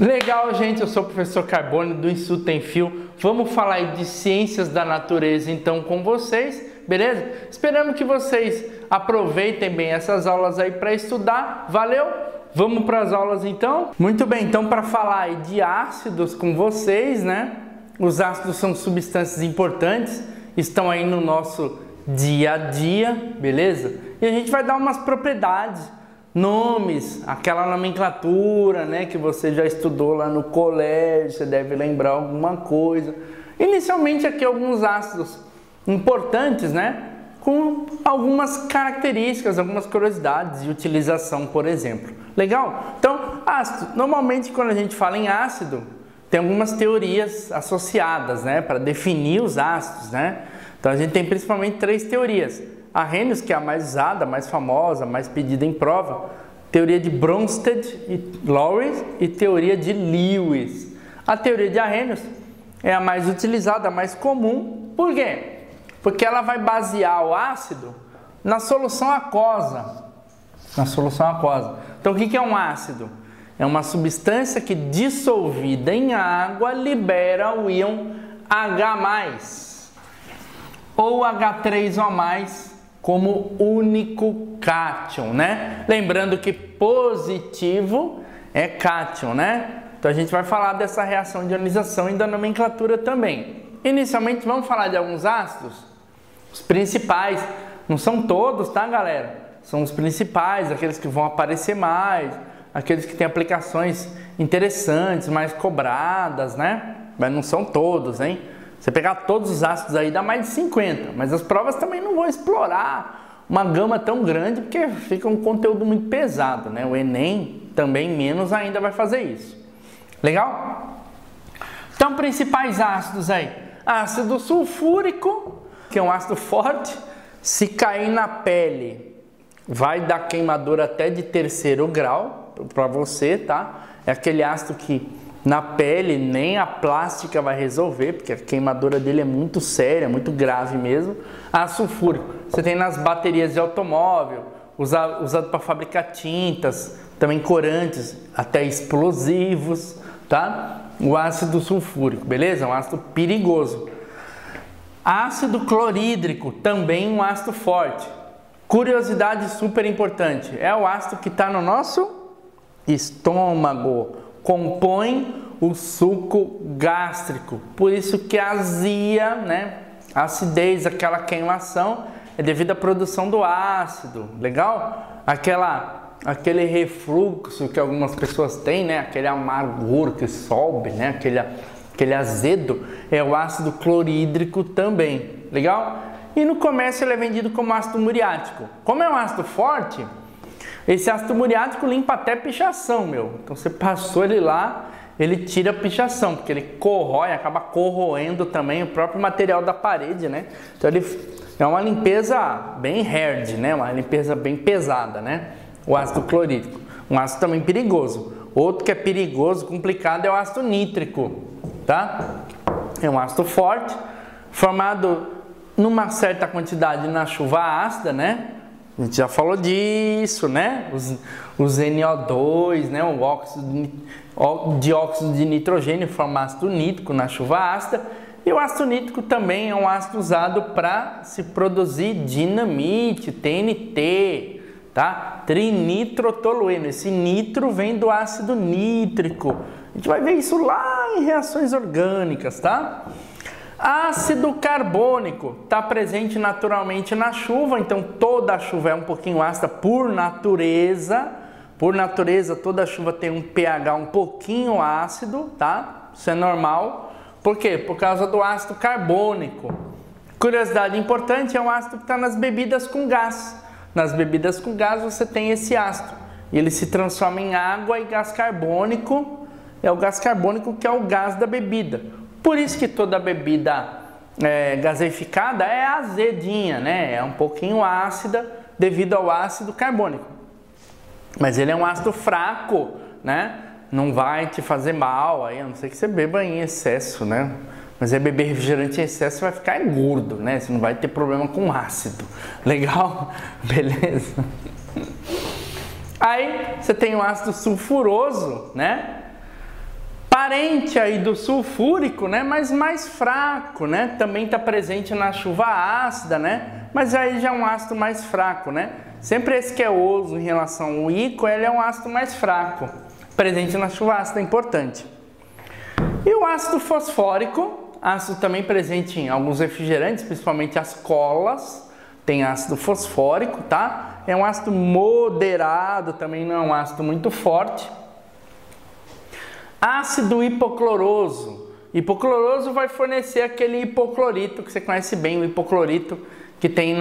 Legal, gente, eu sou o professor Carbone do Instituto Tem Fio. Vamos falar aí de ciências da natureza então com vocês, beleza? Esperamos que vocês aproveitem bem essas aulas aí para estudar. Valeu? Vamos para as aulas então? Muito bem, então para falar aí de ácidos com vocês, né? Os ácidos são substâncias importantes, estão aí no nosso dia a dia, beleza? E a gente vai dar umas propriedades, nomes, aquela nomenclatura, né, que você já estudou lá no colégio, você deve lembrar alguma coisa. Inicialmente aqui alguns ácidos importantes, né, com algumas características, algumas curiosidades de utilização, por exemplo. Legal? Então, ácido. Normalmente quando a gente fala em ácido, tem algumas teorias associadas, né, para definir os ácidos, né? Então a gente tem principalmente 3 teorias. Arrhenius, que é a mais usada, a mais famosa, a mais pedida em prova, teoria de Bronsted e Lowry e teoria de Lewis. A teoria de Arrhenius é a mais utilizada, a mais comum. Por quê? Porque ela vai basear o ácido na solução aquosa. Na solução aquosa. Então o que é um ácido? É uma substância que dissolvida em água libera o íon H+, ou H3O+, como único cátion, né? Lembrando que positivo é cátion, né? Então a gente vai falar dessa reação de ionização e da nomenclatura também. Inicialmente vamos falar de alguns ácidos, os principais, não são todos, tá, galera? São os principais, aqueles que vão aparecer mais, aqueles que têm aplicações interessantes, mais cobradas, né? Mas não são todos, hein? Você pegar todos os ácidos aí dá mais de 50, mas as provas também não vão explorar uma gama tão grande porque fica um conteúdo muito pesado, né? O Enem também menos ainda vai fazer isso. Legal? Então, principais ácidos aí. Ácido sulfúrico, que é um ácido forte, se cair na pele vai dar queimadura até de 3º grau para você, tá? É aquele ácido que na pele nem a plástica vai resolver, porque a queimadura dele é muito séria, muito grave mesmo. Ácido sulfúrico, você tem nas baterias de automóvel, usado para fabricar tintas, também corantes, até explosivos, tá? O ácido sulfúrico, beleza? É um ácido perigoso. Ácido clorídrico, também um ácido forte. Curiosidade super importante, é o ácido que está no nosso estômago. Compõe o suco gástrico, por isso que a azia, né, a acidez, aquela queimação é devido à produção do ácido, legal? Aquele refluxo que algumas pessoas têm, né, aquele amargor que sobe, né, aquele azedo, é o ácido clorídrico também, legal? E no comércio ele é vendido como ácido muriático. Como é um ácido forte, esse ácido muriático limpa até pichação, meu. Então você passou ele lá, ele tira a pichação, porque ele corrói, acaba corroendo também o próprio material da parede, né? Então ele é uma limpeza bem hard, né? Uma limpeza bem pesada, né? O ácido clorídrico. Um ácido também perigoso. Outro que é perigoso, complicado, é o ácido nítrico, tá? É um ácido forte, formado numa certa quantidade na chuva ácida, né? A gente já falou disso, né? Os NO2, né? O dióxido de nitrogênio forma ácido nítrico na chuva ácida. E o ácido nítrico também é um ácido usado para se produzir dinamite, TNT, tá? Trinitrotolueno. Esse nitro vem do ácido nítrico. A gente vai ver isso lá em reações orgânicas, tá? Ácido carbônico está presente naturalmente na chuva, então toda a chuva é um pouquinho ácida por natureza. Por natureza, toda a chuva tem um pH um pouquinho ácido, tá? Isso é normal. Por quê? Por causa do ácido carbônico. Curiosidade importante, é um ácido que está nas bebidas com gás. Nas bebidas com gás você tem esse ácido. E ele se transforma em água e gás carbônico. É o gás carbônico que é o gás da bebida. Por isso que toda bebida gaseificada é azedinha, né? É um pouquinho ácida devido ao ácido carbônico. Mas ele é um ácido fraco, né? Não vai te fazer mal, aí, a não ser que você beba em excesso, né? Mas beber refrigerante em excesso vai ficar gordo, né? Você não vai ter problema com ácido. Legal? Beleza? Aí você tem o ácido sulfuroso, né? Parente aí do sulfúrico, né? Mas mais fraco, né? Também está presente na chuva ácida, né? Mas aí já é um ácido mais fraco, né? Sempre esse que é oso em relação ao íco, ele é um ácido mais fraco. Presente na chuva ácida é importante. E o ácido fosfórico, ácido também presente em alguns refrigerantes, principalmente as colas, tem ácido fosfórico, tá? É um ácido moderado, também não é um ácido muito forte. Ácido hipocloroso. Hipocloroso vai fornecer aquele hipoclorito, que você conhece bem, o hipoclorito que tem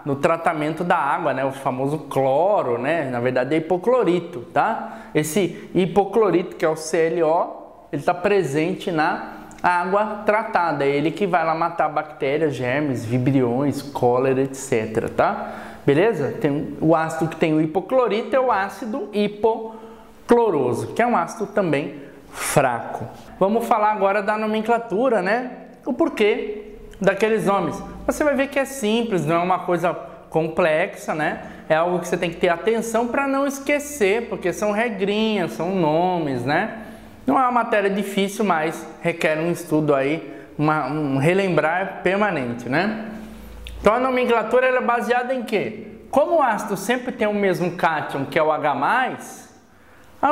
no tratamento da água, né? O famoso cloro, né? Na verdade é hipoclorito, tá? Esse hipoclorito, que é o ClO, ele está presente na água tratada. É ele que vai lá matar bactérias, germes, vibriões, cólera, etc, tá? Beleza? Tem o ácido que tem o hipoclorito é o ácido hipocloroso, que é um ácido também fraco. Vamos falar agora da nomenclatura, né? O porquê daqueles nomes. Você vai ver que é simples, não é uma coisa complexa, né? É algo que você tem que ter atenção para não esquecer, porque são regrinhas, são nomes, né? Não é uma matéria difícil, mas requer um estudo aí, um relembrar permanente, né? Então a nomenclatura ela é baseada em quê? Como o ácido sempre tem o mesmo cátion, que é o H+,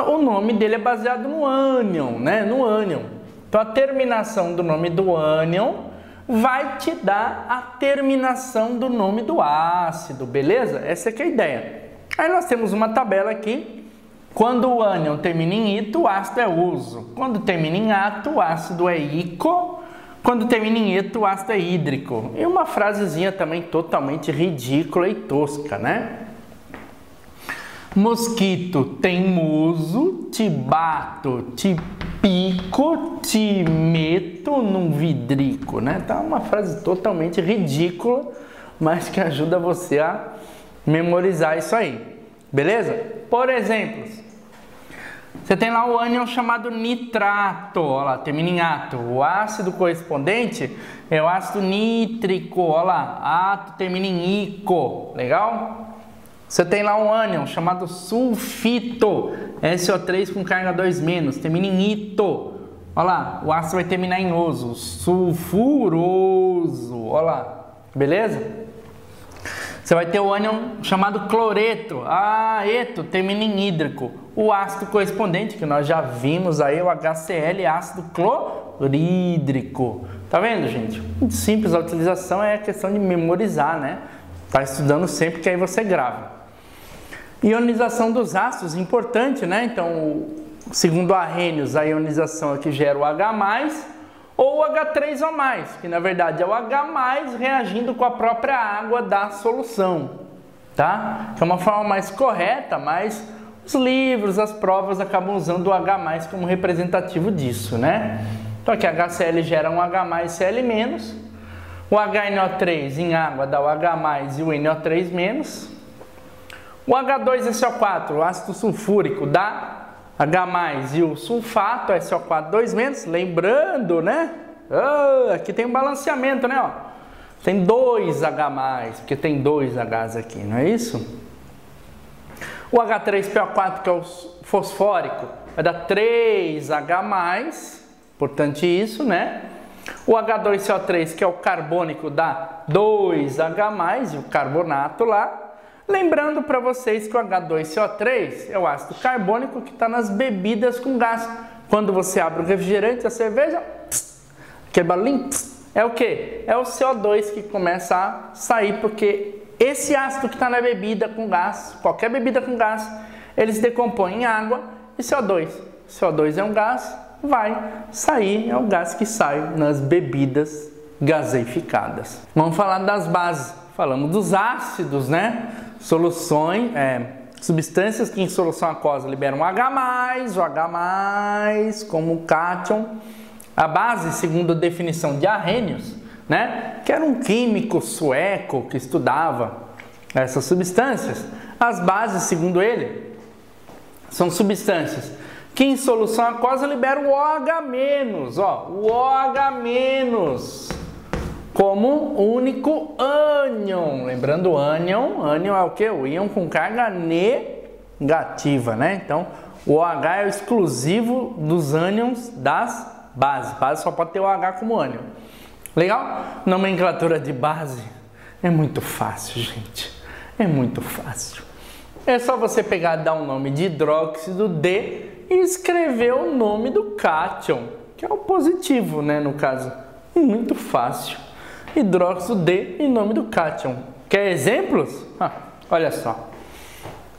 o nome dele é baseado no ânion, né? No ânion. Então a terminação do nome do ânion vai te dar a terminação do nome do ácido, beleza? Essa é a ideia. Aí nós temos uma tabela aqui. Quando o ânion termina em ito, o ácido é uso. Quando termina em ato, o ácido é ico. Quando termina em eto, o ácido é hídrico. E uma frasezinha também totalmente ridícula e tosca, né? Mosquito teimoso, te bato, te pico, te meto num vidrico, né? Tá uma frase totalmente ridícula, mas que ajuda você a memorizar isso aí, beleza? Por exemplo, você tem lá o ânion chamado nitrato, ó lá, termina em ato. O ácido correspondente é o ácido nítrico, ó lá, ato termina em ico, legal? Você tem lá um ânion chamado sulfito, SO3 com carga 2-, termina em ito. Olha lá, o ácido vai terminar em oso, sulfuroso, olha lá, beleza? Você vai ter o ânion chamado cloreto, eto, termina em hídrico. O ácido correspondente, que nós já vimos aí, o HCl, ácido clorídrico. Tá vendo, gente? Muito simples, a utilização é a questão de memorizar, né? Tá estudando sempre que aí você grava. Ionização dos ácidos, importante, né? Então, segundo Arrhenius, a ionização aqui gera o H+, ou o H3O+, que na verdade é o H+, reagindo com a própria água da solução, tá? Que é uma forma mais correta, mas os livros, as provas acabam usando o H+ como representativo disso, né? Então aqui HCl gera um H+, Cl-, o HNO3 em água dá o H+ e o NO3-. O H2SO4, o ácido sulfúrico, dá H+ e o sulfato, SO4 2-. Lembrando, né? Aqui tem um balanceamento, né? Ó. Tem 2 H+, porque tem 2 Hs aqui, não é isso? O H3PO4, que é o fosfórico, vai dar 3 H+, importante isso, né? O H2CO3, que é o carbônico, dá 2 H+, e o carbonato lá. Lembrando para vocês que o H2CO3 é o ácido carbônico que está nas bebidas com gás. Quando você abre o refrigerante, a cerveja, aquele barulhinho, é o que? É o CO2 que começa a sair, porque esse ácido que está na bebida com gás, qualquer bebida com gás, ele se decompõe em água e CO2. CO2 é um gás, vai sair, é o gás que sai nas bebidas gaseificadas. Vamos falar das bases. Falamos dos ácidos, né? Soluções, substâncias que em solução aquosa liberam H+, o H+, como cátion. A base, segundo a definição de Arrhenius, né? Que era um químico sueco que estudava essas substâncias. As bases, segundo ele, são substâncias que em solução aquosa liberam o OH-, ó, o OH-, como único ânion. Lembrando, ânion é o que? O íon com carga negativa, né? Então, o OH é o exclusivo dos ânions das bases. Base só pode ter o OH como ânion. Legal? Nomenclatura de base é muito fácil, gente. É muito fácil. É só você pegar e dar um nome de hidróxido de e escrever o nome do cátion, que é o positivo, né, no caso. Muito fácil. Hidróxido de e nome do cátion. Quer exemplos? Olha só.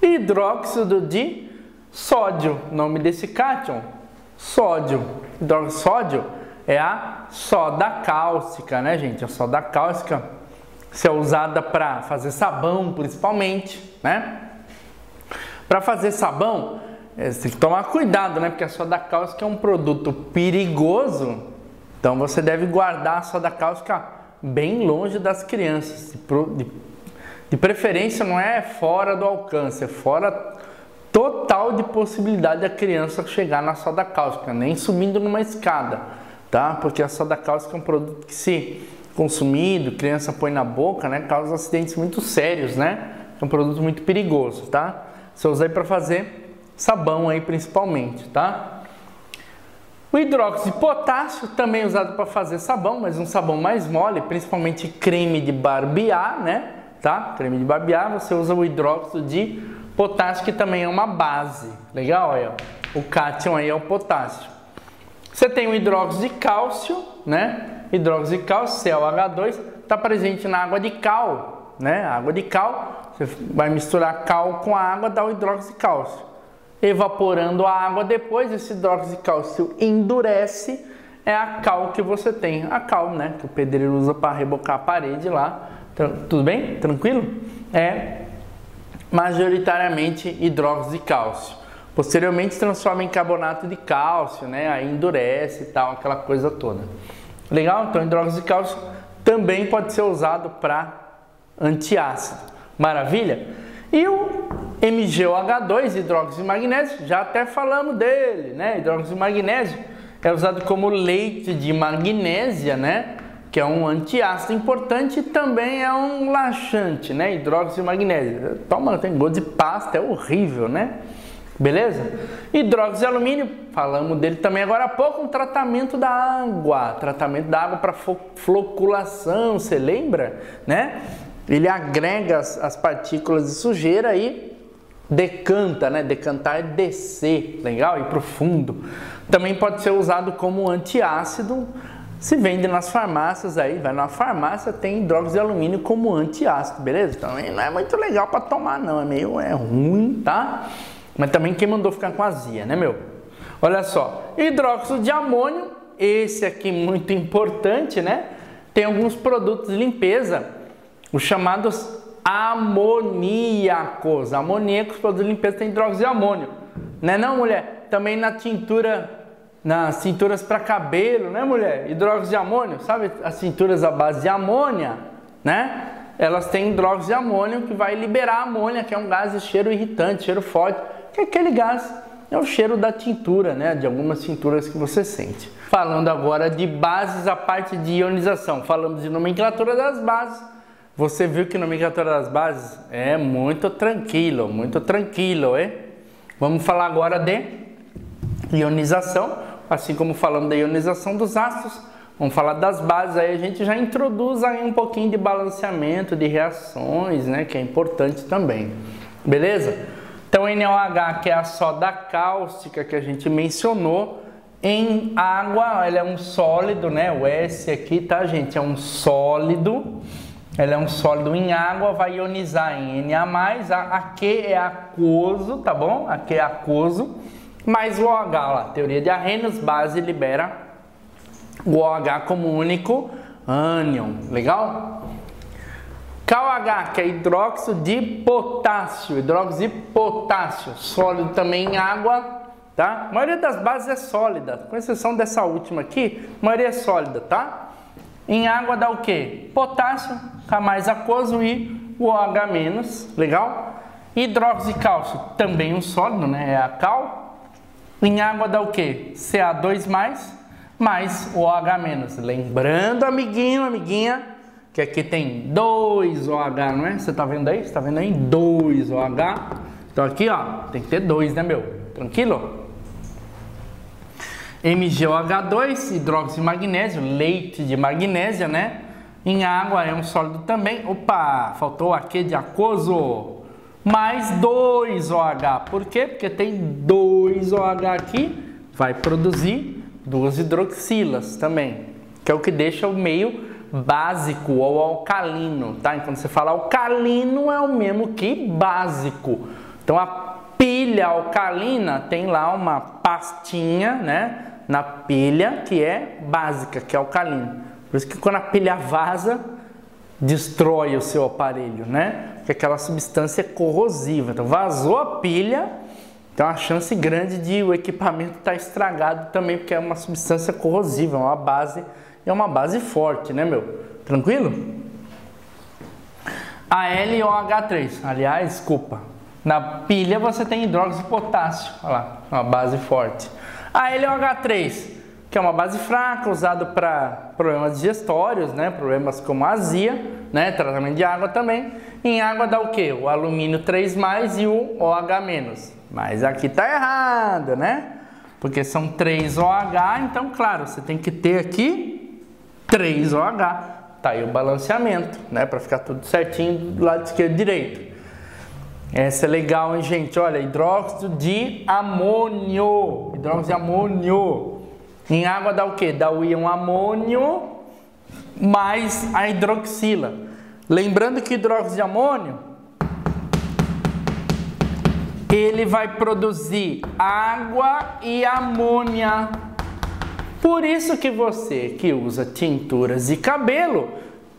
Hidróxido de sódio. Nome desse cátion? Sódio. Hidróxido de sódio é a soda cáustica, né, gente? A soda cáustica é usada para fazer sabão, principalmente, né? Para fazer sabão, você tem que tomar cuidado, né? Porque a soda cáustica é um produto perigoso. Então você deve guardar a soda cáustica bem longe das crianças. De preferência não é fora do alcance, é fora total de possibilidade da criança chegar na soda cáustica, nem subindo numa escada, tá? Porque a soda cáustica é um produto que, se consumido, criança põe na boca, né? Causa acidentes muito sérios, né? É um produto muito perigoso, tá? Você usa aí para fazer sabão aí principalmente, tá? O hidróxido de potássio também é usado para fazer sabão, mas um sabão mais mole, principalmente creme de barbear, né? Tá? Creme de barbear, você usa o hidróxido de potássio, que também é uma base. Legal? Aí, ó. O cátion aí é o potássio. Você tem o hidróxido de cálcio, né? Hidróxido de cálcio, ClH2, está presente na água de cal, né? A água de cal, você vai misturar cal com a água, dá o hidróxido de cálcio. Evaporando a água depois, esse hidróxido de cálcio endurece, é a cal que você tem. A cal, né? Que o pedreiro usa para rebocar a parede lá. Tudo bem? Tranquilo? É majoritariamente hidróxido de cálcio. Posteriormente se transforma em carbonato de cálcio, né? Aí endurece e tal, aquela coisa toda. Legal? Então hidróxido de cálcio também pode ser usado para antiácido. Maravilha? E o MgOH2, hidróxido de magnésio, já até falamos dele, né? Hidróxido de magnésio é usado como leite de magnésia, né? Que é um antiácido importante e também é um laxante, né? Hidróxido de magnésio. Toma, tem gosto de pasta, é horrível, né? Beleza? Hidróxido de alumínio, falamos dele também agora há pouco, um tratamento da água. Tratamento da água para floculação, você lembra? Né? Ele agrega as partículas de sujeira e decanta, né? Decantar é descer, legal? Ir para o fundo. Também pode ser usado como antiácido. Se vende nas farmácias aí, vai na farmácia, tem hidróxido de alumínio como antiácido, beleza? Então não é muito legal para tomar não, é ruim, tá? Mas também quem mandou ficar com azia, né, meu? Olha só, hidróxido de amônio, esse aqui muito importante, né? Tem alguns produtos de limpeza, os chamados amoníacos. Amoníacos, produtos de limpeza, tem hidróxido de amônio. Né não, mulher? Também na tintura... Nas tinturas para cabelo, né, mulher? Hidróxido de amônio, sabe? As tinturas à base de amônia, né? Elas têm hidróxido de amônio que vai liberar amônia, que é um gás de cheiro irritante, cheiro forte. Que é aquele gás, é o cheiro da tintura, né? De algumas tinturas que você sente. Falando agora de bases, a parte de ionização. Falamos de nomenclatura das bases. Você viu que nomenclatura das bases é muito tranquilo, é? Vamos falar agora de ionização. Assim como falamos da ionização dos ácidos, vamos falar das bases, aí a gente já introduz aí um pouquinho de balanceamento, de reações, né, que é importante também, beleza? Então NaOH, que é a soda cáustica que a gente mencionou, em água, ela é um sólido, né, o S aqui, tá, gente, é um sólido, ela é um sólido em água, vai ionizar em Na+, a Q é aquoso, tá bom? A Q é aquoso, mais o OH lá, teoria de Arrhenius, base libera o OH como único ânion, legal? KOH, que é hidróxido de potássio, sólido também em água, tá? A maioria das bases é sólida, com exceção dessa última aqui, a maioria é sólida, tá? Em água dá o que? Potássio, K mais aquoso e o OH-, legal? Hidróxido de cálcio, também um sólido, né? É a cal. Em água dá o que? Ca2+, mais o OH-. Lembrando, amiguinho, amiguinha, que aqui tem 2 OH, não é? Você tá vendo aí? Você tá vendo aí? 2 OH. Então aqui, ó, tem que ter 2, né, meu? Tranquilo? MgOH2, hidróxido de magnésio, leite de magnésia, né? Em água é um sólido também. Opa, faltou aqui de aquoso. Mais 2 OH. Por quê? Porque tem 2 OH aqui, vai produzir 2 hidroxilas também, que é o que deixa o meio básico ou alcalino, tá? Então, quando você fala alcalino, é o mesmo que básico. Então, a pilha alcalina tem lá uma pastinha, né? Na pilha que é básica, que é alcalina. Por isso que quando a pilha vaza, destrói o seu aparelho, né? Porque aquela substância é corrosiva. Então, vazou a pilha, tem uma chance grande de o equipamento estar estragado também, porque é uma substância corrosiva, é uma base forte, né, meu? Tranquilo? AlOH3, aliás, desculpa, na pilha você tem hidróxido de potássio, olha lá, uma base forte. AlOH3, que é uma base fraca, usada para problemas digestórios, né? Problemas como azia, né? Tratamento de água também. Em água dá o quê? O alumínio 3+, e o OH-. Mas aqui tá errado, né? Porque são 3 OH, então, claro, você tem que ter aqui 3 OH. Tá aí o balanceamento, né? Para ficar tudo certinho do lado esquerdo e direito. Essa é legal, hein, gente? Olha, hidróxido de amônio. Hidróxido de amônio. Em água dá o quê? Dá o íon amônio mais a hidroxila. Lembrando que o hidróxido de amônio, ele vai produzir água e amônia. Por isso que você que usa tinturas de cabelo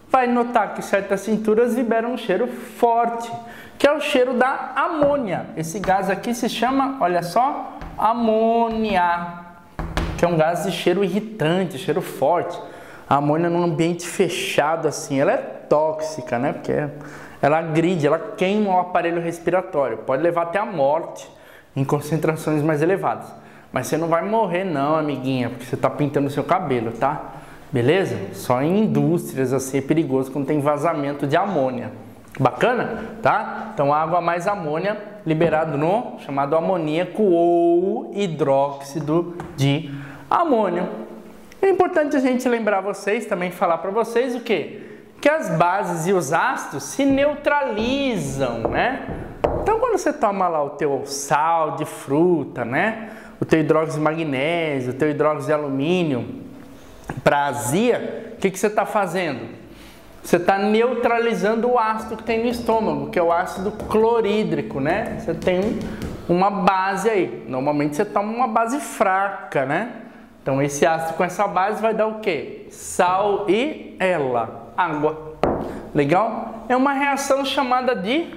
vai notar que certas tinturas liberam um cheiro forte, que é o cheiro da amônia. Esse gás aqui se chama, olha só, amônia, que é um gás de cheiro irritante, cheiro forte. A amônia num ambiente fechado assim, ela é tóxica, né? Porque ela agride, ela queima o aparelho respiratório, pode levar até a morte em concentrações mais elevadas. Mas você não vai morrer não, amiguinha, porque você está pintando o seu cabelo, tá? Beleza? Só em indústrias assim é perigoso quando tem vazamento de amônia. Bacana? Tá? Então água mais amônia liberado no chamado amoníaco ou hidróxido de amônio. É importante a gente lembrar vocês, também falar para vocês o quê? Que as bases e os ácidos se neutralizam, né? Então quando você toma lá o teu sal de fruta, né? O teu hidróxido de magnésio, o teu hidróxido de alumínio para azia, o que você está fazendo? Você está neutralizando o ácido que tem no estômago, que é o ácido clorídrico, né? Você tem uma base aí. Normalmente você toma uma base fraca, né? Então esse ácido com essa base vai dar o quê? Sal e água. Legal? É uma reação chamada de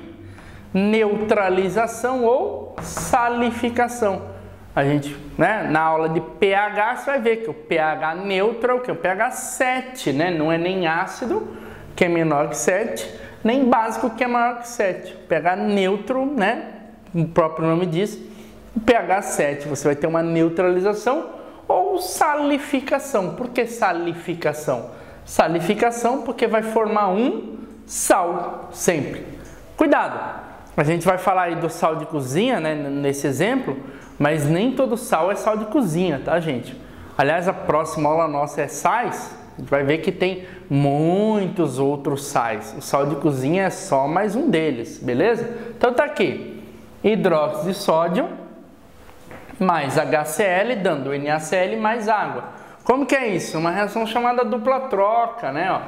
neutralização ou salificação. A gente, né, na aula de pH, você vai ver que o pH neutro é o que? O pH 7, né? Não é nem ácido, que é menor que 7, nem básico, que é maior que 7. O pH neutro, né? O próprio nome diz, o pH 7. Você vai ter uma neutralização ou salificação. Por que salificação? Salificação porque vai formar um sal, sempre. Cuidado! A gente vai falar aí do sal de cozinha, né, nesse exemplo, mas nem todo sal é sal de cozinha, tá, gente? Aliás, a próxima aula nossa é sais. A gente vai ver que tem muitos outros sais. O sal de cozinha é só mais um deles, beleza? Então tá aqui, hidróxido de sódio mais HCl, dando NaCl mais água. Como que é isso? Uma reação chamada dupla troca, né? Ó,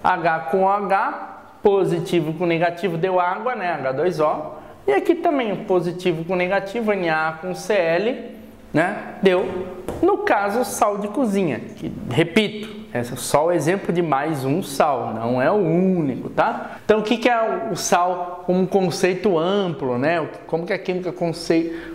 H com OH, positivo com negativo deu água, né? H2O. E aqui também o positivo com negativo, Na com Cl, né? Deu, no caso, sal de cozinha. Que, repito, é só o exemplo de mais um sal, não é o único, tá? Então o que é o sal como um conceito amplo, né? Como que a química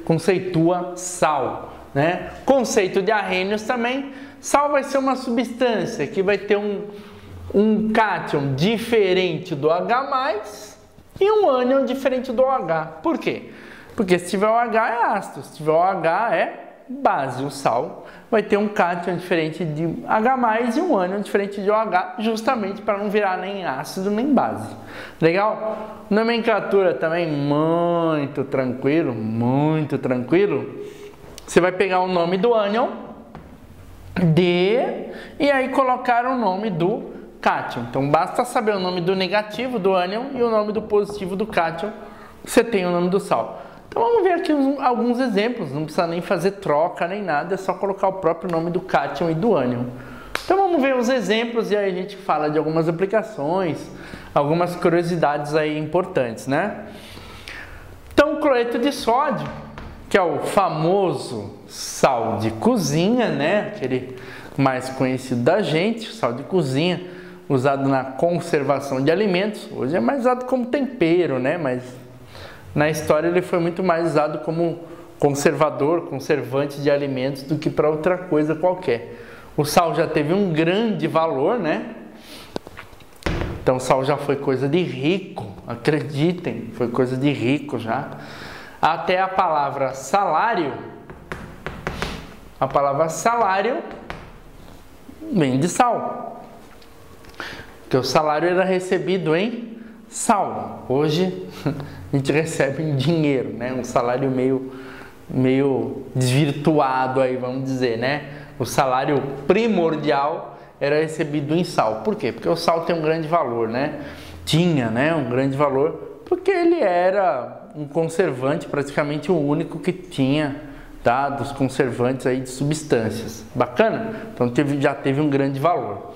conceitua sal, né? Conceito de Arrhenius também, sal vai ser uma substância que vai ter um cátion diferente do H+, e um ânion diferente do OH. Por quê? Porque se tiver OH é ácido, se tiver OH é base. O sal vai ter um cátion diferente de H+, e um ânion diferente de OH, justamente para não virar nem ácido nem base. Legal? Nomenclatura também muito tranquilo, muito tranquilo. Você vai pegar o nome do ânion, D, e aí colocar o nome do cátion. Então basta saber o nome do negativo do ânion e o nome do positivo do cátion, você tem o nome do sal. Então vamos ver aqui alguns exemplos, não precisa nem fazer troca nem nada, é só colocar o próprio nome do cátion e do ânion. Então vamos ver os exemplos e aí a gente fala de algumas aplicações, algumas curiosidades aí importantes, né? Então o cloreto de sódio, que é o famoso sal de cozinha, né? Aquele mais conhecido da gente, sal de cozinha, usado na conservação de alimentos. Hoje é mais usado como tempero, né? Mas na história ele foi muito mais usado como conservante de alimentos do que para outra coisa qualquer. O sal já teve um grande valor, né? Então o sal já foi coisa de rico, acreditem, foi coisa de rico já. Até a palavra salário, vem de sal. Porque o salário era recebido em sal. Hoje a gente recebe em dinheiro, né? Um salário meio desvirtuado aí, vamos dizer, né? O salário primordial era recebido em sal. Por quê? Porque o sal tem um grande valor, né? Tinha, né, um grande valor, porque ele era um conservante, praticamente o único que tinha, tá? Dos conservantes aí de substâncias. Bacana? Então já teve um grande valor.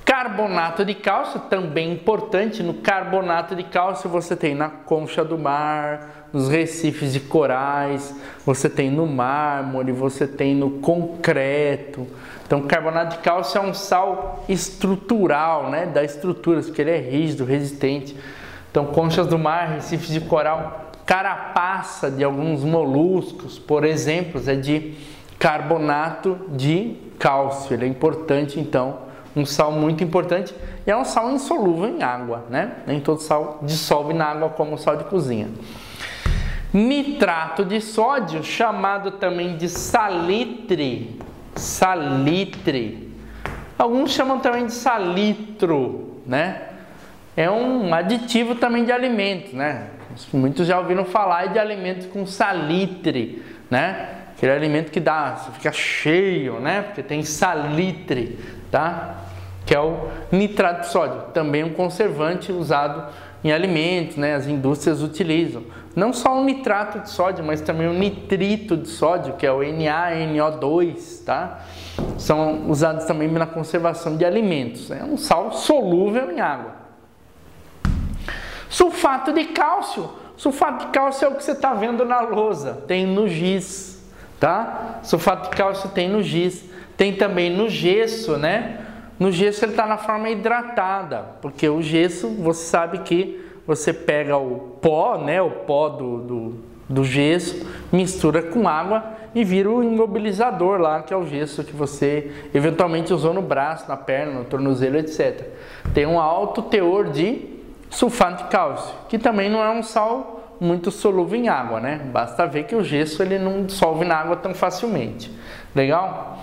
Carbonato de cálcio, também importante. No carbonato de cálcio você tem na concha do mar, nos recifes de corais, você tem no mármore, você tem no concreto. Então carbonato de cálcio é um sal estrutural, né? Da estrutura, porque ele é rígido, resistente. Então conchas do mar, recifes de coral, carapaça de alguns moluscos, por exemplo, é de carbonato de cálcio. Ele é importante, então, um sal muito importante, e é um sal insolúvel em água, né? Nem todo sal dissolve na água como o sal de cozinha. Nitrato de sódio, chamado também de salitre. Alguns chamam também de salitro, né? É um aditivo também de alimentos, né? Muitos já ouviram falar de alimentos com salitre, né? Aquele alimento que você fica cheio, né? Porque tem salitre, tá? Que é o nitrato de sódio, também um conservante usado em alimentos, né? As indústrias utilizam. Não só o nitrato de sódio, mas também o nitrito de sódio, que é o NaNO2, tá? São usados também na conservação de alimentos. É um sal solúvel em água. Sulfato de cálcio. Sulfato de cálcio é o que você está vendo na lousa. Tem no giz, tá? Sulfato de cálcio tem no giz. Tem também no gesso, né? No gesso ele está na forma hidratada, porque o gesso, você sabe que você pega o pó, né? O pó do gesso, mistura com água e vira o imobilizador lá, que é o gesso que você eventualmente usou no braço, na perna, no tornozelo, etc. Tem um alto teor de sulfato de cálcio, que também não é um sal muito solúvel em água, né? Basta ver que o gesso ele não dissolve na água tão facilmente. Legal?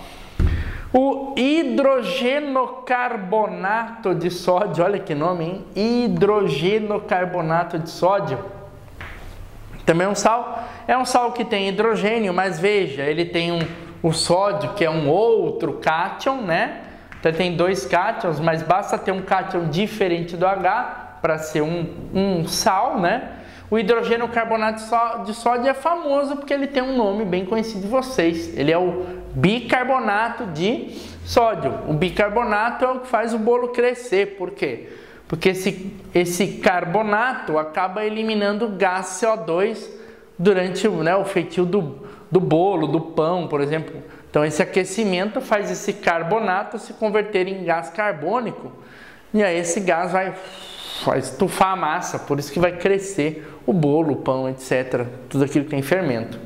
O hidrogenocarbonato de sódio, olha que nome, hein? Hidrogenocarbonato de sódio. Também é um sal que tem hidrogênio, mas veja, ele tem o sódio, que é um outro cátion, né? Então tem dois cátions, mas basta ter um cátion diferente do H para ser um sal, né? O hidrogênio carbonato de sódio é famoso porque ele tem um nome bem conhecido de vocês. Ele é o bicarbonato de sódio. O bicarbonato é o que faz o bolo crescer. Por quê? Porque esse carbonato acaba eliminando o gás CO2 durante o feitio do bolo, do pão, por exemplo. Então esse aquecimento faz esse carbonato se converter em gás carbônico. E aí esse gás vai estufar a massa, por isso que vai crescer o bolo, o pão, etc. Tudo aquilo que tem fermento.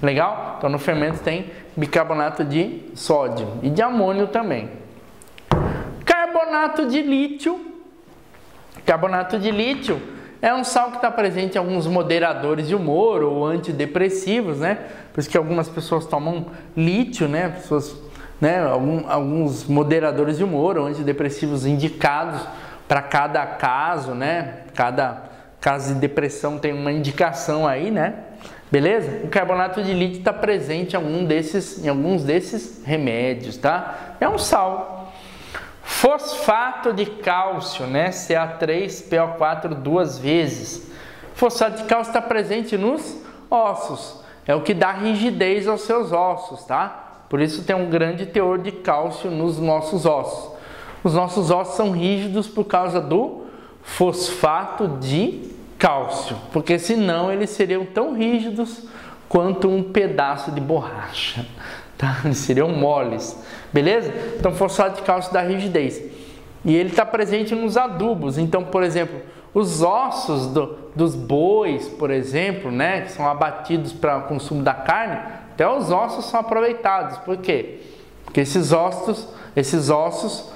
Legal? Então no fermento tem bicarbonato de sódio e de amônio também. Carbonato de lítio. Carbonato de lítio é um sal que está presente em alguns moderadores de humor ou antidepressivos, né? Por isso que algumas pessoas tomam lítio, né? Alguns moderadores de humor ou antidepressivos indicados para cada caso, né? Cada caso de depressão tem uma indicação aí, né? Beleza? O carbonato de lítio está presente em alguns desses remédios, tá? É um sal. Fosfato de cálcio, né? Ca3PO4 duas vezes. Fosfato de cálcio está presente nos ossos. É o que dá rigidez aos seus ossos, tá? Por isso tem um grande teor de cálcio nos nossos ossos. Os nossos ossos são rígidos por causa do fosfato de cálcio, porque senão eles seriam tão rígidos quanto um pedaço de borracha, tá? Eles seriam moles, beleza? Então fosfato de cálcio dá rigidez. E ele está presente nos adubos. Então, por exemplo, os ossos dos bois, por exemplo, né, que são abatidos para o consumo da carne, até os ossos são aproveitados. Por quê? Porque esses ossos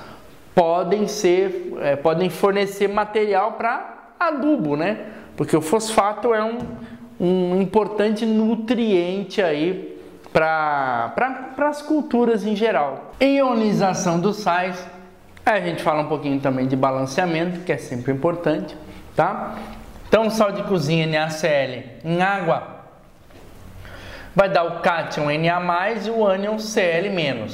podem fornecer material para adubo, né? Porque o fosfato é um importante nutriente aí para as culturas em geral. Ionização dos sais. Aí a gente fala um pouquinho também de balanceamento, que é sempre importante, tá? Então, sal de cozinha NaCl em água vai dar o cátion Na+, e o ânion Cl-.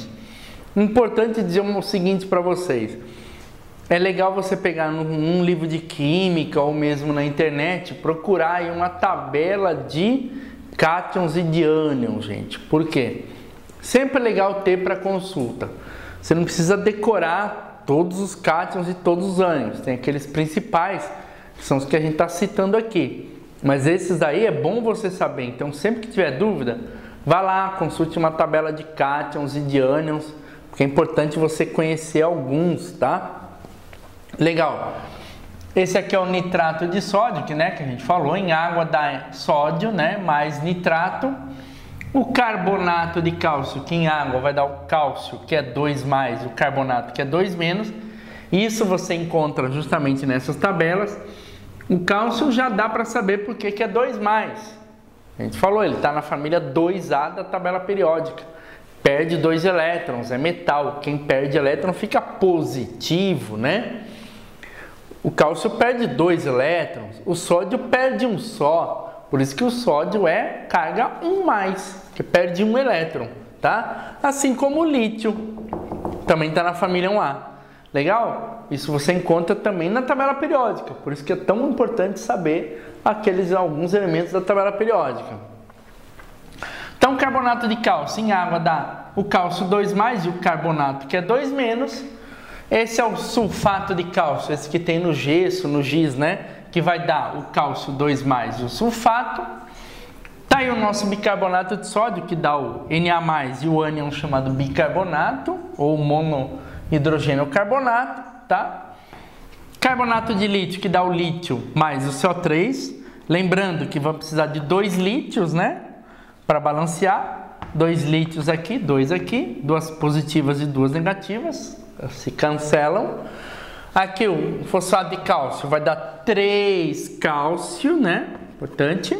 Importante dizer o seguinte para vocês. É legal você pegar num livro de química ou mesmo na internet, procurar aí uma tabela de cátions e de ânions, gente. Por quê? Sempre é legal ter para consulta. Você não precisa decorar todos os cátions e todos os ânions. Tem aqueles principais, que são os que a gente está citando aqui. Mas esses daí é bom você saber. Então, sempre que tiver dúvida, vá lá, consulte uma tabela de cátions e de ânions, porque é importante você conhecer alguns, tá? Legal. Esse aqui é o nitrato de sódio, que a gente falou, em água dá sódio, né, mais nitrato. O carbonato de cálcio, que em água vai dar o cálcio, que é 2+, o carbonato, que é 2-. Isso você encontra justamente nessas tabelas. O cálcio já dá para saber por que é 2+. A gente falou, ele está na família 2A da tabela periódica. Perde 2 elétrons, é metal. Quem perde elétron fica positivo, né? O cálcio perde 2 elétrons, o sódio perde um só. Por isso que o sódio é carga 1+, que perde 1 elétron, tá? Assim como o lítio, também está na família 1A. Legal? Isso você encontra também na tabela periódica. Por isso que é tão importante saber alguns elementos da tabela periódica. Então, carbonato de cálcio em água dá o cálcio 2+, e o carbonato, que é 2-. Esse é o sulfato de cálcio, esse que tem no gesso, no giz, né? Que vai dar o cálcio 2+, e o sulfato. Tá aí o nosso bicarbonato de sódio, que dá o Na+, e o ânion chamado bicarbonato, ou monohidrogênio carbonato, tá? Carbonato de lítio, que dá o lítio mais o CO3. Lembrando que vamos precisar de 2 lítios, né? Para balancear. 2 lítios aqui, 2 aqui. 2 positivas e 2 negativas. Se cancelam. Aqui o fosfato de cálcio vai dar 3 cálcio, né? Importante.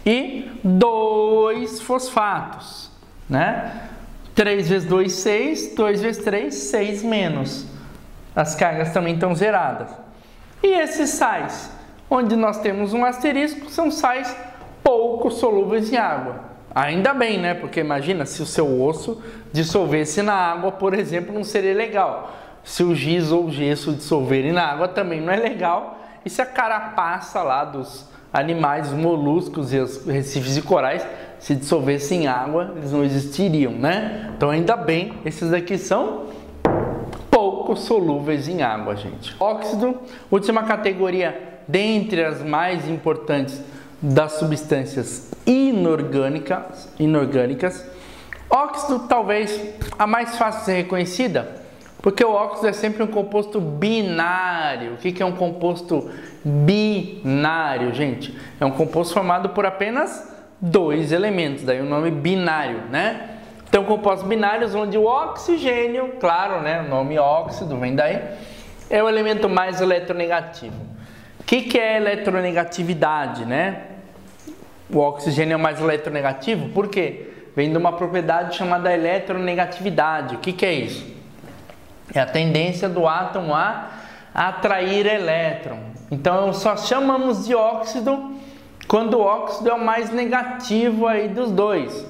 E 2 fosfatos, né? 3 vezes 2, 6. 2 vezes 3, 6-. As cargas também estão zeradas. E esses sais, onde nós temos um asterisco, são sais pouco solúveis em água. Ainda bem, né? Porque imagina se o seu osso dissolvesse na água, por exemplo, não seria legal. Se o giz ou o gesso dissolverem na água também não é legal. E se a carapaça lá dos animais, os moluscos e os recifes de corais se dissolvessem em água, eles não existiriam, né? Então ainda bem, esses daqui são pouco solúveis em água, gente. Óxido, última categoria dentre as mais importantes das substâncias inorgânicas. Óxido talvez a mais fácil de ser reconhecida, porque o óxido é sempre um composto binário. O que é um composto binário, gente? É um composto formado por apenas 2 elementos, daí o nome binário, né? Então, compostos binários onde o oxigênio, claro, né? O nome óxido vem daí, é o elemento mais eletronegativo. que é eletronegatividade, né? O oxigênio é mais eletronegativo, por quê? Vem de uma propriedade chamada eletronegatividade. O que é isso? É a tendência do átomo a atrair elétron. Então, só chamamos de óxido quando o óxido é o mais negativo aí dos dois.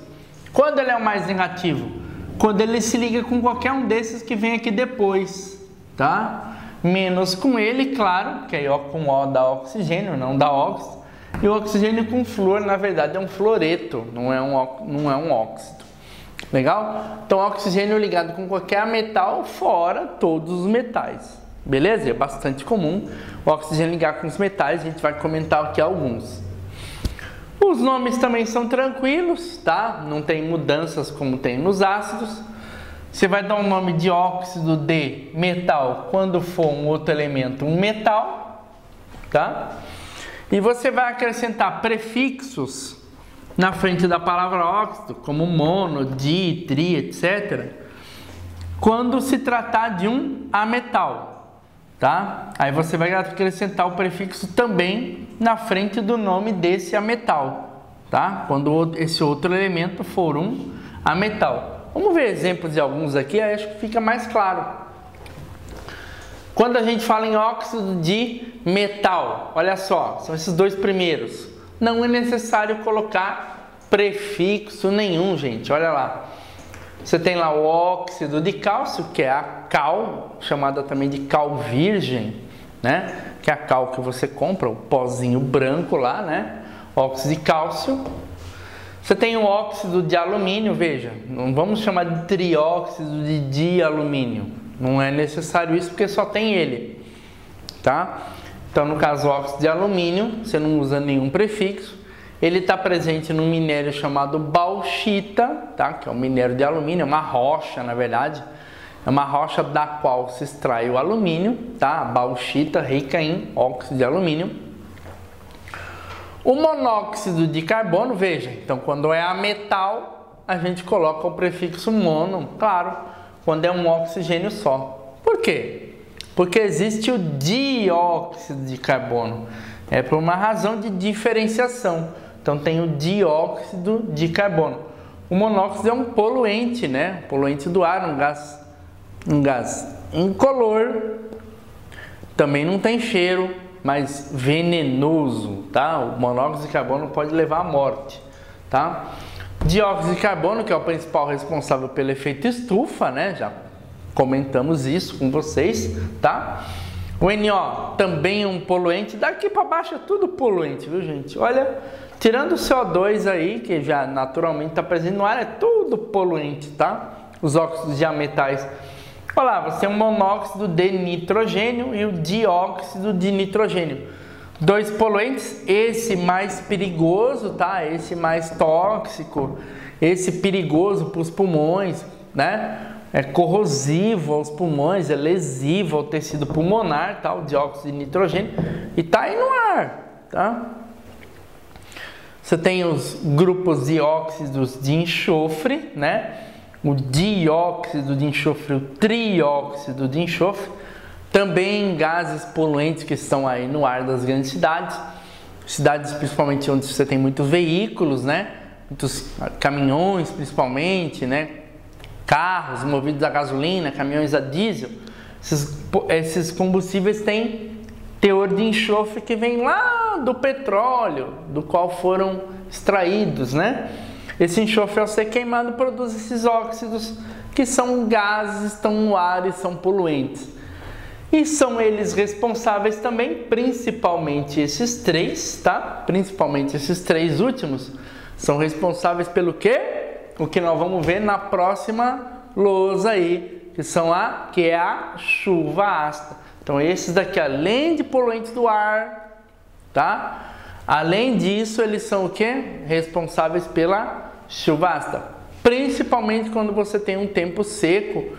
Quando ele é o mais negativo? Quando ele se liga com qualquer um desses que vem aqui depois, tá? Menos com ele, claro, que aí com O dá oxigênio, não dá óxido. E o oxigênio com flúor, na verdade, é um fluoreto, não é um óxido. Legal? Então, oxigênio ligado com qualquer metal, fora todos os metais. Beleza? É bastante comum o oxigênio ligar com os metais, a gente vai comentar aqui alguns. Os nomes também são tranquilos, tá? Não tem mudanças como tem nos ácidos. Você vai dar um nome de óxido de metal quando for um outro elemento, um metal, tá? E você vai acrescentar prefixos na frente da palavra óxido, como mono, di, tri, etc., quando se tratar de um ametal, tá? Aí você vai acrescentar o prefixo também na frente do nome desse ametal, tá? Quando esse outro elemento for um ametal. Vamos ver exemplos de alguns aqui, aí acho que fica mais claro. Quando a gente fala em óxido de metal, olha só, são esses dois primeiros. Não é necessário colocar prefixo nenhum, gente, olha lá. Você tem lá o óxido de cálcio, que é a cal, chamada também de cal virgem, né? Que é a cal que você compra, o pozinho branco lá, né? Óxido de cálcio. Você tem o óxido de alumínio, veja, não vamos chamar de trióxido de dialumínio. Não é necessário isso porque só tem ele, tá? Então, no caso, o óxido de alumínio, você não usa nenhum prefixo. Ele está presente num minério chamado bauxita, tá? Que é um minério de alumínio, é uma rocha, na verdade. É uma rocha da qual se extrai o alumínio, tá? A bauxita rica em óxido de alumínio. O monóxido de carbono, veja, então quando é ametal, a gente coloca o prefixo mono, claro, quando é um oxigênio só. Por quê? Porque existe o dióxido de carbono. É por uma razão de diferenciação. Então tem o dióxido de carbono. O monóxido é um poluente, né? Poluente do ar, um gás incolor. Também não tem cheiro, mas venenoso, tá? O monóxido de carbono pode levar à morte, tá? Dióxido de carbono, que é o principal responsável pelo efeito estufa, né? Já comentamos isso com vocês, tá? O NO também é um poluente. Daqui para baixo é tudo poluente, viu, gente? Olha, tirando o CO2 aí, que já naturalmente está presente no ar, é tudo poluente, tá? Os óxidos de metais. Olha lá, você tem um monóxido de nitrogênio e o dióxido de nitrogênio. Dois poluentes, esse mais perigoso, tá? Esse mais tóxico, esse perigoso para os pulmões, né? É corrosivo aos pulmões, é lesivo ao tecido pulmonar, tá? O dióxido de nitrogênio, e tá aí no ar, tá? Você tem os grupos de óxidos de enxofre, né? O dióxido de enxofre, o trióxido de enxofre, também gases poluentes que estão aí no ar das grandes cidades, cidades principalmente onde você tem muitos veículos, né? Muitos caminhões principalmente, né? Carros movidos a gasolina, caminhões a diesel. Esses combustíveis têm teor de enxofre que vem lá do petróleo, do qual foram extraídos, né? Esse enxofre, ao ser queimado, produz esses óxidos que são gases, estão no ar e são poluentes. E são eles responsáveis também, principalmente esses três, tá? Principalmente esses três últimos, são responsáveis pelo quê? O que nós vamos ver na próxima lousa aí, que é a chuva ácida. Então esses daqui, além de poluentes do ar, tá? Além disso, eles são o quê? Responsáveis pela chuva ácida. Principalmente quando você tem um tempo seco,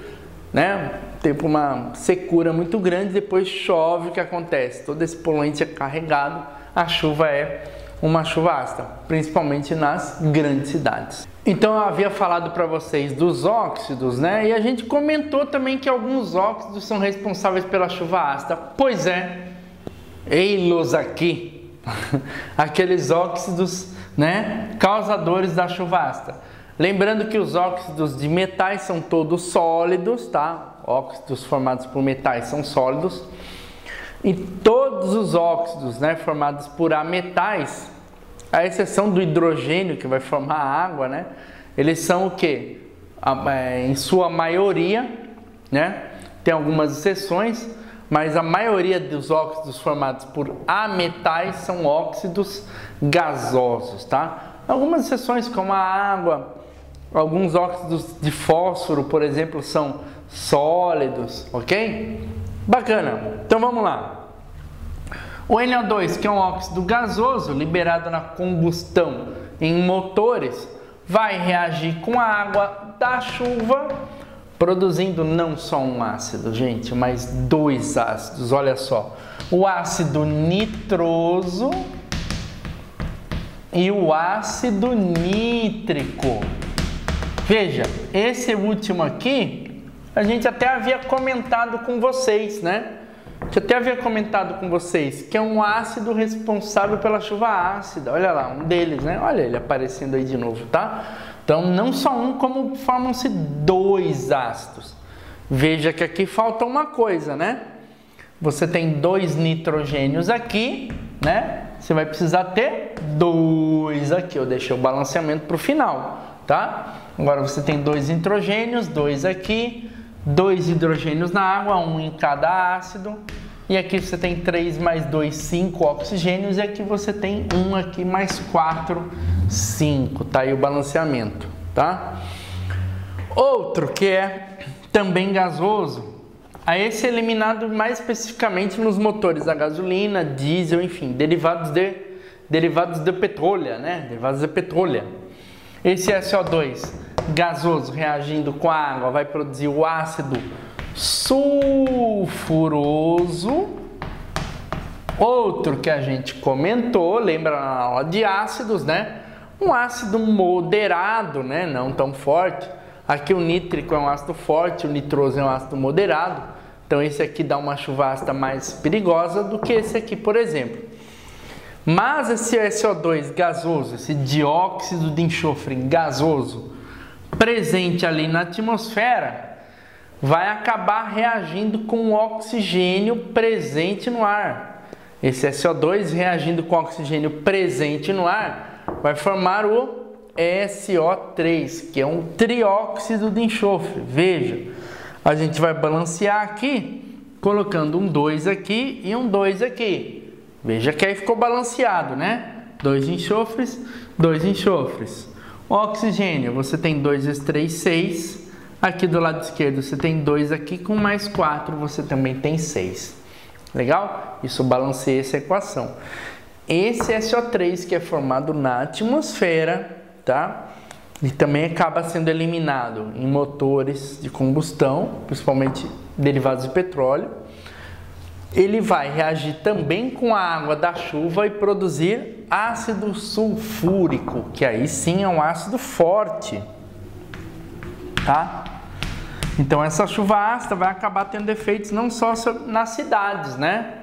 né? Uma secura muito grande, depois chove, o que acontece? Todo esse poluente é carregado, a chuva é uma chuva ácida, principalmente nas grandes cidades. Então eu havia falado para vocês dos óxidos, né? E a gente comentou também que alguns óxidos são responsáveis pela chuva ácida. Pois é, ei-los aqui, aqueles óxidos, né, causadores da chuva ácida. Lembrando que os óxidos de metais são todos sólidos, tá? Óxidos formados por metais são sólidos. E todos os óxidos, né, formados por ametais, à exceção do hidrogênio, que vai formar água, né, eles são o quê? Em sua maioria, né, tem algumas exceções, mas a maioria dos óxidos formados por ametais são óxidos gasosos, tá? Algumas exceções, como a água, alguns óxidos de fósforo, por exemplo, são sólidos, ok? Bacana. Então vamos lá. O NO2, que é um óxido gasoso liberado na combustão em motores, vai reagir com a água da chuva, produzindo não só um ácido, gente, mas dois ácidos. Olha só, o ácido nitroso e o ácido nítrico. Veja, esse último aqui, a gente até havia comentado com vocês, né? Que é um ácido responsável pela chuva ácida. Olha lá, um deles, né? Olha ele aparecendo aí de novo, tá? Então, não só um, como formam-se dois ácidos. Veja que aqui falta uma coisa, né? Você tem dois nitrogênios aqui, né? Você vai precisar ter dois aqui. Eu deixei o balanceamento para o final, tá? Agora você tem dois nitrogênios, dois aqui, dois hidrogênios na água, um em cada ácido. E aqui você tem 3 mais 2, 5 oxigênios. E aqui você tem 1 aqui mais 4, 5. Tá aí o balanceamento, tá? Outro que é também gasoso, a esse é eliminado mais especificamente nos motores a gasolina, diesel, enfim, derivados de petróleo, né? Derivados de petróleo. Esse SO2 gasoso reagindo com a água vai produzir o ácido sulfuroso. Outro que a gente comentou, lembra na aula de ácidos, né? Um ácido moderado, né? Não tão forte. Aqui o nítrico é um ácido forte, o nitroso é um ácido moderado. Então esse aqui dá uma chuva ácida mais perigosa do que esse aqui, por exemplo. Mas esse SO2 gasoso, esse dióxido de enxofre gasoso, presente ali na atmosfera, vai acabar reagindo com o oxigênio presente no ar. Esse SO2 reagindo com o oxigênio presente no ar vai formar o SO3, que é um trióxido de enxofre. Veja, a gente vai balancear aqui, colocando um 2 aqui e um 2 aqui. Veja que aí ficou balanceado, né? 2 enxofres, 2 enxofres. O oxigênio, você tem 2 vezes 3, 6. Aqui do lado esquerdo você tem 2 aqui, com mais 4 você também tem 6. Legal? Isso balanceia essa equação. Esse SO3 que é formado na atmosfera, tá? E também acaba sendo eliminado em motores de combustão, principalmente derivados de petróleo. Ele vai reagir também com a água da chuva e produzir ácido sulfúrico, que aí sim é um ácido forte, tá? Então essa chuva ácida vai acabar tendo efeitos não só nas cidades, né?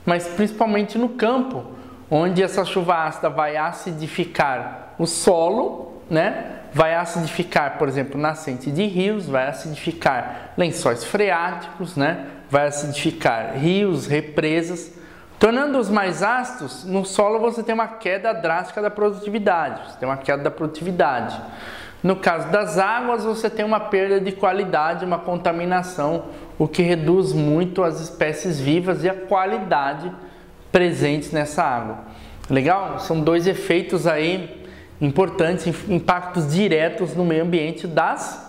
Mas principalmente no campo, onde essa chuva ácida vai acidificar o solo, né? Vai acidificar, por exemplo, nascente de rios, vai acidificar lençóis freáticos, né? Vai acidificar rios, represas, tornando-os mais ácidos. No solo você tem uma queda drástica da produtividade, você tem uma queda da produtividade. No caso das águas, você tem uma perda de qualidade, uma contaminação, o que reduz muito as espécies vivas e a qualidade presentes nessa água. Legal? São dois efeitos aí importantes, impactos diretos no meio ambiente das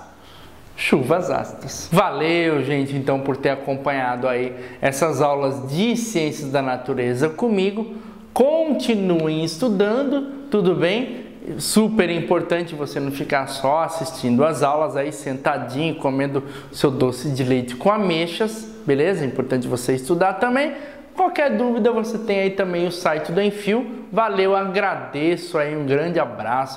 chuvas ácidas. Valeu, gente, então, por ter acompanhado aí essas aulas de ciências da natureza comigo. Continuem estudando, tudo bem? Super importante você não ficar só assistindo as aulas aí sentadinho, comendo seu doce de leite com ameixas, beleza? É importante você estudar também. Qualquer dúvida você tem aí também o site do Enfio. Valeu, agradeço aí, um grande abraço.